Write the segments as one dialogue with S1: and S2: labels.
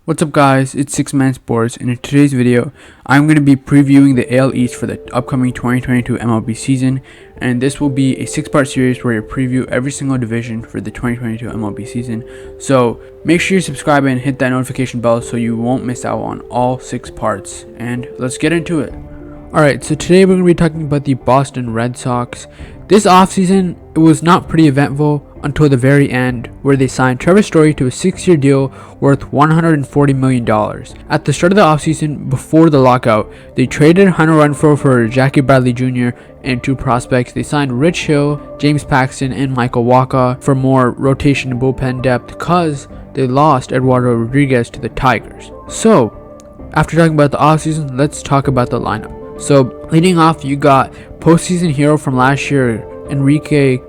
S1: What's up guys, it's 6Man Sports, and in today's video, I'm going to be previewing the AL East for the upcoming 2022 MLB season, and this will be a 6-part series where I preview every single division for the 2022 MLB season. So make sure you subscribe and hit that notification bell so you won't miss out on all 6 parts, and let's get into it. Alright, so today we're going to be talking about the Boston Red Sox. This offseason, it was not pretty eventful until the very end, where they signed Trevor Story to a 6-year deal worth $140 million. At the start of the offseason, before the lockout, they traded Hunter Renfroe for Jackie Bradley Jr. and 2 prospects. They signed Rich Hill, James Paxton, and Michael Wacha for more rotation and bullpen depth because they lost Eduardo Rodriguez to the Tigers. So, after talking about the offseason, let's talk about the lineup. So, leading off, you got postseason hero from last year, Enrique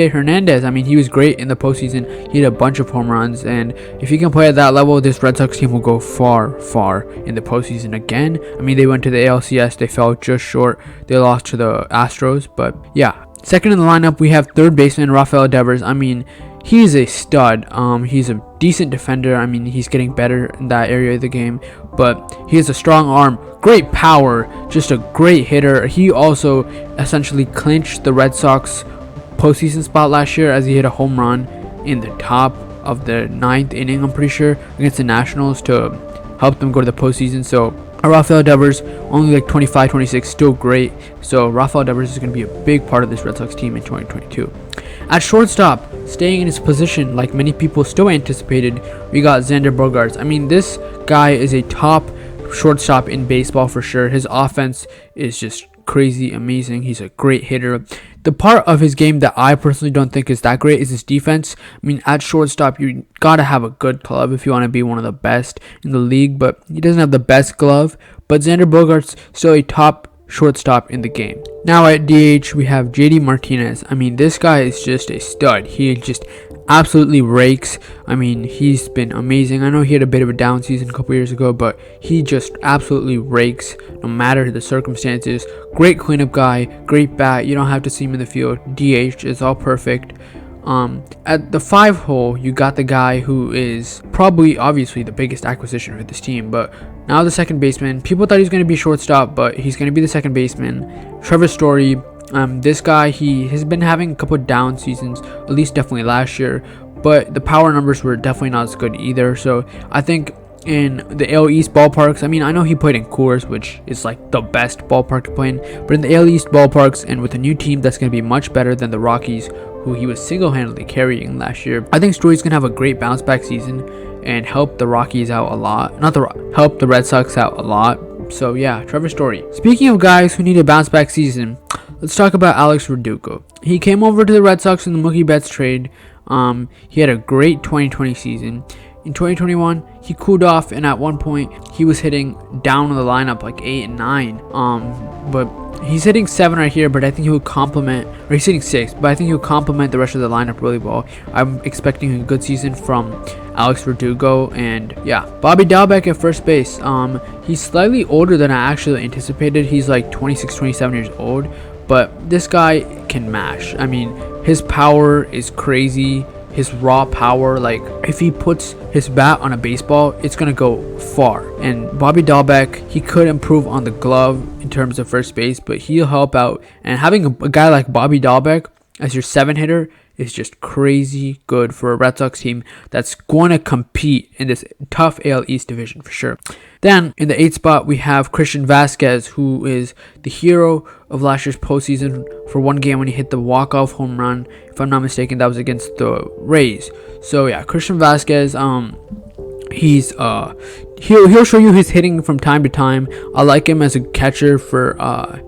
S1: Hernandez. I mean, he was great in the postseason. He had a bunch of home runs, and if he can play at that level, this Red Sox team will go far in the postseason again. I mean, they went to the ALCS, they fell just short. They lost to the Astros, but yeah. Second in the lineup, we have third baseman Rafaela Devers. I mean, he's a stud. He's a decent defender. I mean, he's getting better in that area of the game, but he has a strong arm, great power, just a great hitter. He also essentially clinched the Red Sox postseason spot last year as he hit a home run in the top of the 9th inning, I'm pretty sure, against the Nationals to help them go to the postseason. So Rafael Dubbers, only like 25, 26, still great. So Rafael Devers is going to be a big part of this Red Sox team in 2022. At shortstop, staying in his position like many people still anticipated, we got Xander Bogart. I mean, this guy is a top shortstop in baseball for sure. His offense is just crazy amazing. He's a great hitter. The part of his game that I personally don't think is that great is his defense. I mean, at shortstop, you gotta have a good glove if you want to be one of the best in the league, but he doesn't have the best glove. But Xander Bogart's still a top shortstop in the game. Now at DH, we have JD Martinez. I mean, this guy is just a stud. He just absolutely rakes. I mean, he's been amazing. I know he had a bit of a down season a couple years ago, but he just absolutely rakes no matter the circumstances. Great cleanup guy, great bat. You don't have to see him in the field. DH is all perfect. At the 5 hole, you got the guy who is probably obviously the biggest acquisition for this team, but now the second baseman. People thought he was going to be shortstop, but he's going to be the second baseman. Trevor Story. This guy, he has been having a couple down seasons, at least definitely last year, but the power numbers were definitely not as good either. So I think in the AL East ballparks, I mean, I know he played in Coors, which is like the best ballpark to play in, but in the AL East ballparks and with a new team that's going to be much better than the Rockies, who he was single-handedly carrying last year, I think Story's going to have a great bounce-back season and help the Rockies out a lot. Help the Red Sox out a lot. So yeah, Trevor Story. Speaking of guys who need a bounce-back season, let's talk about Alex Raduko. He came over to the Red Sox in the Mookie Betts trade. He had a great 2020 season. In 2021, he cooled off, and at one point, he was hitting down in the lineup like 8 and 9. But he's hitting 7 right here, but I think he would complement, or he's hitting 6, but I think he'll complement the rest of the lineup really well. I'm expecting a good season from Alex Raduko, and yeah, Bobby Dalbeck at first base. He's slightly older than I actually anticipated. He's like 26, 27 years old, but this guy can mash. I mean, his power is crazy. His raw power, like if he puts his bat on a baseball, it's gonna go far. And Bobby Dalbeck, he could improve on the glove in terms of first base, but he'll help out. And having a guy like Bobby Dalbeck as your 7 hitter is just crazy good for a Red Sox team that's going to compete in this tough AL East division for sure. Then in the 8th spot, we have Christian Vasquez, who is the hero of last year's postseason for one game when he hit the walk-off home run. If I'm not mistaken, that was against the Rays. So yeah, Christian Vasquez, he'll show you his hitting from time to time. I like him as a catcher for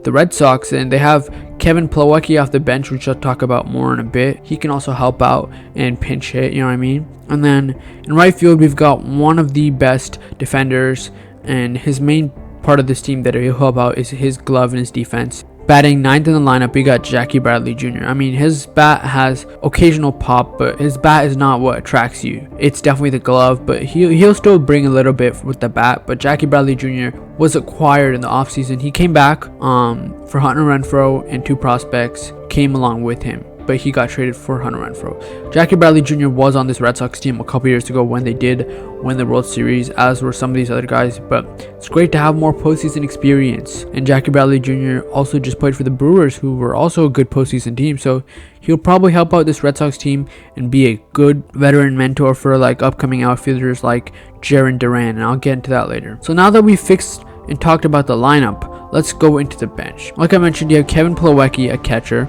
S1: the Red Sox, and they have Kevin Plawecki off the bench, which I'll talk about more in a bit. He can also help out and pinch hit, you know what I mean? And then in right field, we've got one of the best defenders, and his main part of this team that he'll help out is his glove and his defense. Batting 9th in the lineup, we got Jackie Bradley Jr. I mean, his bat has occasional pop, but his bat is not what attracts you. It's definitely the glove, but he'll still bring a little bit with the bat. But Jackie Bradley Jr. was acquired in the offseason. He came back for Hunter Renfroe, and 2 prospects came along with him. but he got traded for Hunter Renfroe. Jackie Bradley Jr. was on this Red Sox team a couple years ago when they did win the World Series, as were some of these other guys, but it's great to have more postseason experience. And Jackie Bradley Jr. also just played for the Brewers, who were also a good postseason team, so he'll probably help out this Red Sox team and be a good veteran mentor for like upcoming outfielders like Jaren Duran, and I'll get into that later. So now that we've fixed and talked about the lineup, let's go into the bench. Like I mentioned, you have Kevin Plawecki, a catcher.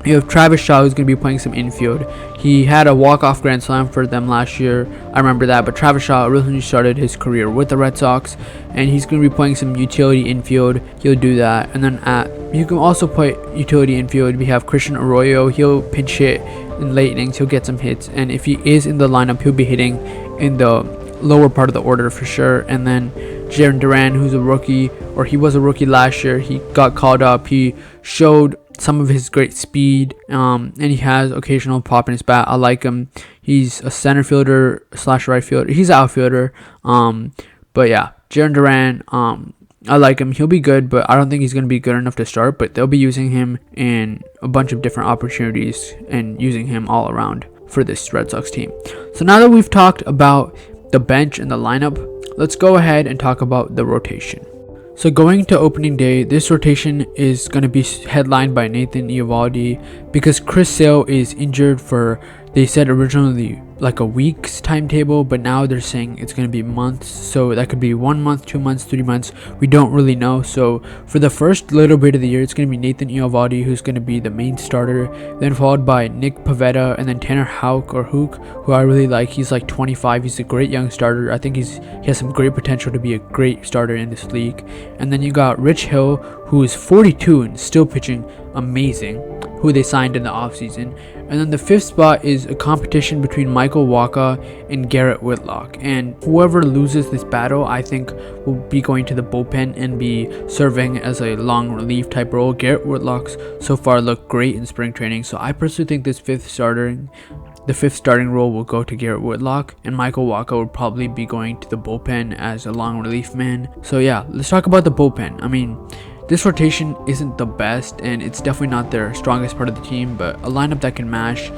S1: You have Travis Shaw, who's going to be playing some infield. He had a walk-off grand slam for them last year. I remember that. But Travis Shaw originally started his career with the Red Sox, and he's going to be playing some utility infield. He'll do that. And then you can also play utility infield. We have Christian Arroyo. He'll pinch hit in late innings. He'll get some hits. And if he is in the lineup, he'll be hitting in the lower part of the order for sure. And then Jaren Duran, who's a rookie, or he was a rookie last year. He got called up. He showed some of his great speed, and he has occasional pop in his bat. I like him. He's a center fielder / right fielder. He's an outfielder. But yeah, Jaren Duran, I like him. He'll be good, but I don't think he's going to be good enough to start. But they'll be using him in a bunch of different opportunities and using him all around for this Red Sox team. So now that we've talked about the bench and the lineup, let's go ahead and talk about the rotation. So going to opening day, this rotation is going to be headlined by Nathan Eovaldi because Chris Sale is injured for, they said originally like a week's timetable, but now they're saying it's going to be months. So that could be 1 month, 2 months, 3 months. We don't really know. So for the first little bit of the year, it's going to be Nathan Eovaldi who's going to be the main starter, then followed by Nick Pivetta, and then Tanner Houck, who I really like. He's like 25. He's a great young starter. I think he has some great potential to be a great starter in this league. And then you got Rich Hill, who is 42 and still pitching amazing, who they signed in the offseason. And then the fifth spot is a competition between Michael Wacha and Garrett Whitlock. And whoever loses this battle, I think, will be going to the bullpen and be serving as a long relief type role. Garrett Whitlock's so far looked great in spring training, so I personally think the fifth starting role will go to Garrett Whitlock, and Michael Wacha will probably be going to the bullpen as a long relief man. So yeah, let's talk about the bullpen. I mean, this rotation isn't the best, and it's definitely not their strongest part of the team, but a lineup that can mash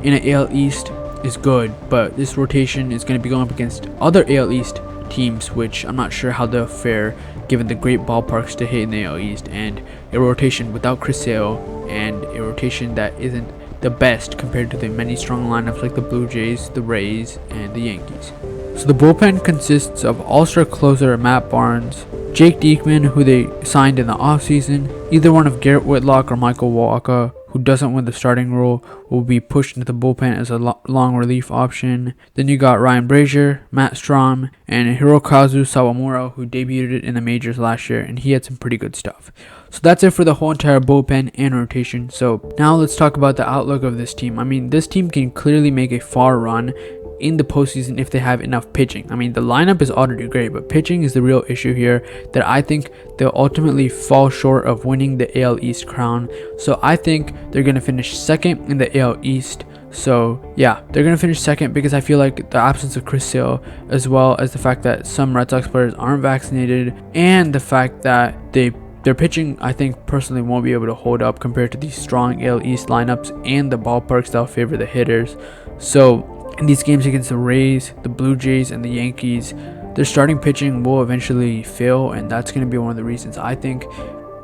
S1: in an AL East is good. But this rotation is going to be going up against other AL East teams, which I'm not sure how they'll fare given the great ballparks to hit in the AL East, and a rotation without Chris Sale, and a rotation that isn't the best compared to the many strong lineups like the Blue Jays, the Rays, and the Yankees. So the bullpen consists of all-star closer Matt Barnes, Jake Diekman, who they signed in the offseason. Either one of Garrett Whitlock or Michael Wacha, who doesn't win the starting role, will be pushed into the bullpen as a long relief option. Then you got Ryan Brazier, Matt Strahm, and Hirokazu Sawamura, who debuted in the majors last year, and he had some pretty good stuff. So that's it for the whole entire bullpen and rotation. So now let's talk about the outlook of this team. I mean, this team can clearly make a far run in the postseason if they have enough pitching. I mean, the lineup is already great, but pitching is the real issue here that I think they'll ultimately fall short of winning the AL East crown. So I think they're going to finish second in the AL East. So yeah, they're going to finish second because I feel like the absence of Chris Sale, as well as the fact that some Red Sox players aren't vaccinated, and the fact that their pitching, I think, personally won't be able to hold up compared to these strong AL East lineups and the ballparks that'll favor the hitters. So in these games against the Rays, the Blue Jays, and the Yankees, their starting pitching will eventually fail, and that's going to be one of the reasons I think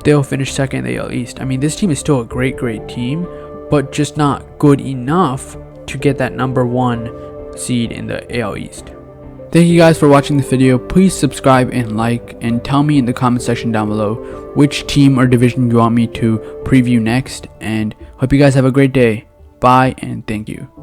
S1: they'll finish second in the AL East. I mean, this team is still a great team, but just not good enough to get that number 1 seed in the AL East. Thank you guys for watching this video. Please subscribe and like, and tell me in the comment section down below which team or division you want me to preview next, and hope you guys have a great day. Bye, and thank you.